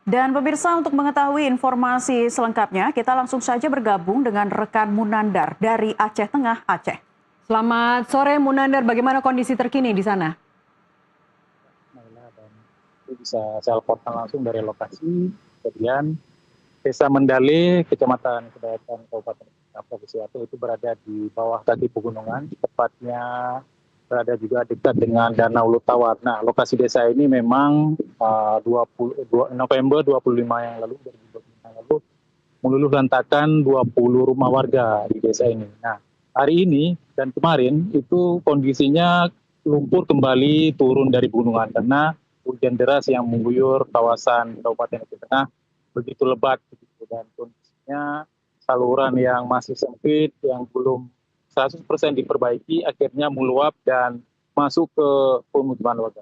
Dan pemirsa, untuk mengetahui informasi selengkapnya, kita langsung saja bergabung dengan rekan Munandar dari Aceh Tengah, Aceh. Selamat sore Munandar, bagaimana kondisi terkini di sana? Naila, dan itu bisa saya laporkan langsung dari lokasi kejadian Desa Mendale, Kecamatan Kedayakan, Kabupaten Provinsi Aceh itu berada di bawah kaki pegunungan, tepatnya berada juga dekat dengan Danau Lutawar. Nah, lokasi desa ini memang 22 November 25 yang lalu, 2025 yang lalu, meluluh lantakan 20 rumah warga di desa ini. Nah, hari ini dan kemarin itu kondisinya lumpur kembali turun dari gunungan karena hujan deras yang mengguyur kawasan Kabupaten Aceh Tengah begitu lebat begitu, dan kondisinya saluran yang masih sempit yang belum 100% diperbaiki akhirnya meluap dan masuk ke pemukiman warga.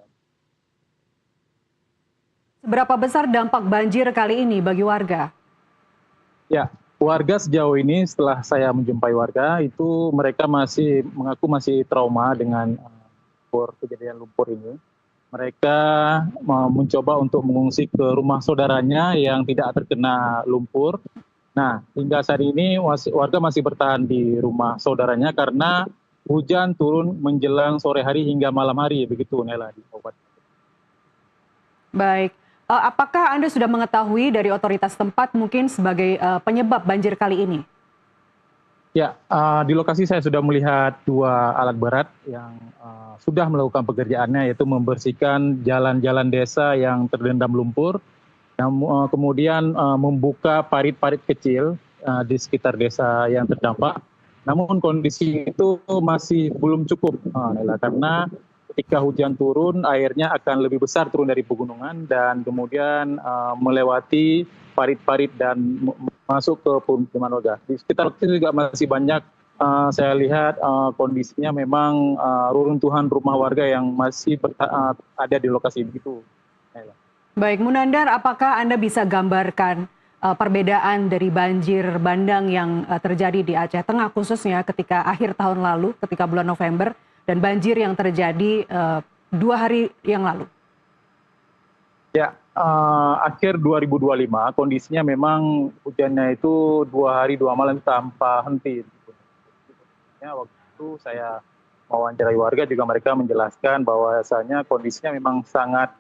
Seberapa besar dampak banjir kali ini bagi warga? Ya, warga sejauh ini setelah saya menjumpai warga itu mereka masih mengaku masih trauma dengan kejadian lumpur ini. Mereka mencoba untuk mengungsi ke rumah saudaranya yang tidak terkena lumpur. Nah, hingga saat ini warga masih bertahan di rumah saudaranya karena hujan turun menjelang sore hari hingga malam hari, begitu Nela di Kabupaten. Baik, apakah Anda sudah mengetahui dari otoritas tempat mungkin sebagai penyebab banjir kali ini? Ya, di lokasi saya sudah melihat dua alat berat yang sudah melakukan pekerjaannya, yaitu membersihkan jalan-jalan desa yang terendam lumpur, dan kemudian membuka parit-parit kecil di sekitar desa yang terdampak. Namun kondisi itu masih belum cukup, Nela, karena ketika hujan turun, airnya akan lebih besar turun dari pegunungan dan kemudian melewati parit-parit dan masuk ke pemukiman warga. Di sekitar itu juga masih banyak saya lihat kondisinya memang reruntuhan rumah warga yang masih ada di lokasi itu. Baik, Munandar, apakah Anda bisa gambarkan perbedaan dari banjir bandang yang terjadi di Aceh Tengah khususnya ketika akhir tahun lalu, ketika bulan November, dan banjir yang terjadi 2 hari yang lalu? Ya, akhir 2025 kondisinya memang hujannya itu 2 hari 2 malam tanpa henti. Waktu itu saya mewawancarai warga juga mereka menjelaskan bahwasanya kondisinya memang sangat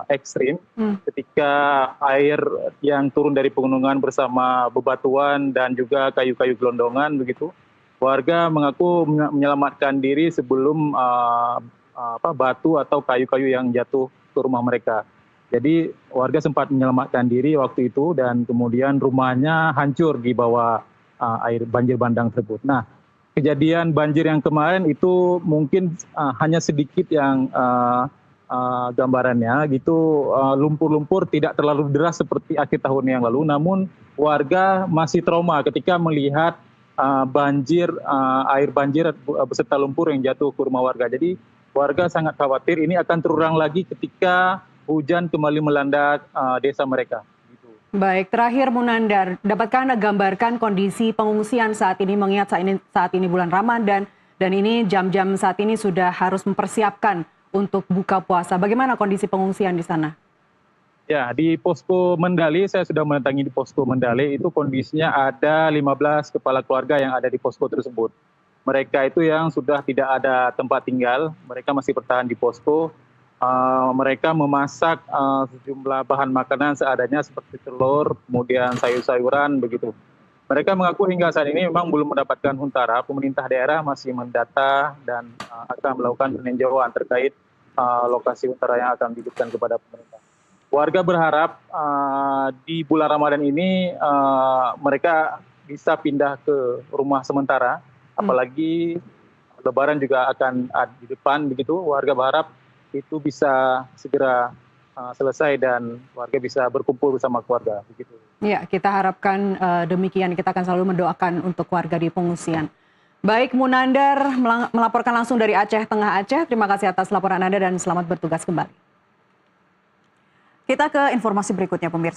ekstrim ketika air yang turun dari pegunungan bersama bebatuan dan juga kayu-kayu gelondongan begitu. Warga mengaku menyelamatkan diri sebelum batu atau kayu-kayu yang jatuh ke rumah mereka. Jadi warga sempat menyelamatkan diri waktu itu dan kemudian rumahnya hancur di bawah air banjir bandang tersebut. Nah, kejadian banjir yang kemarin itu mungkin hanya sedikit yang gambarannya gitu, lumpur-lumpur tidak terlalu deras seperti akhir tahun yang lalu, namun warga masih trauma ketika melihat air banjir beserta lumpur yang jatuh ke rumah warga. Jadi warga sangat khawatir ini akan terulang lagi ketika hujan kembali melanda desa mereka. Baik, terakhir Munandar, dapatkah Anda gambarkan kondisi pengungsian saat ini mengingat saat ini bulan Ramadan dan ini jam-jam saat ini sudah harus mempersiapkan untuk buka puasa. Bagaimana kondisi pengungsian di sana? Ya, di posko Mendale, saya sudah mendatangi di posko Mendale, itu kondisinya ada 15 kepala keluarga yang ada di posko tersebut. Mereka itu yang sudah tidak ada tempat tinggal, mereka masih bertahan di posko. Mereka memasak sejumlah bahan makanan seadanya seperti telur, kemudian sayur-sayuran begitu. Mereka mengaku hingga saat ini memang belum mendapatkan huntara. Pemerintah daerah masih mendata dan akan melakukan peninjauan terkait lokasi huntara yang akan diberikan kepada pemerintah. Warga berharap di bulan Ramadan ini mereka bisa pindah ke rumah sementara, apalagi Lebaran juga akan di depan begitu. Warga berharap itu bisa segera selesai dan warga bisa berkumpul bersama keluarga begitu. Ya, kita harapkan demikian. Kita akan selalu mendoakan untuk warga di pengungsian. Baik, Munandar melaporkan langsung dari Aceh Tengah, Aceh. Terima kasih atas laporan Anda dan selamat bertugas kembali. Kita ke informasi berikutnya, pemirsa.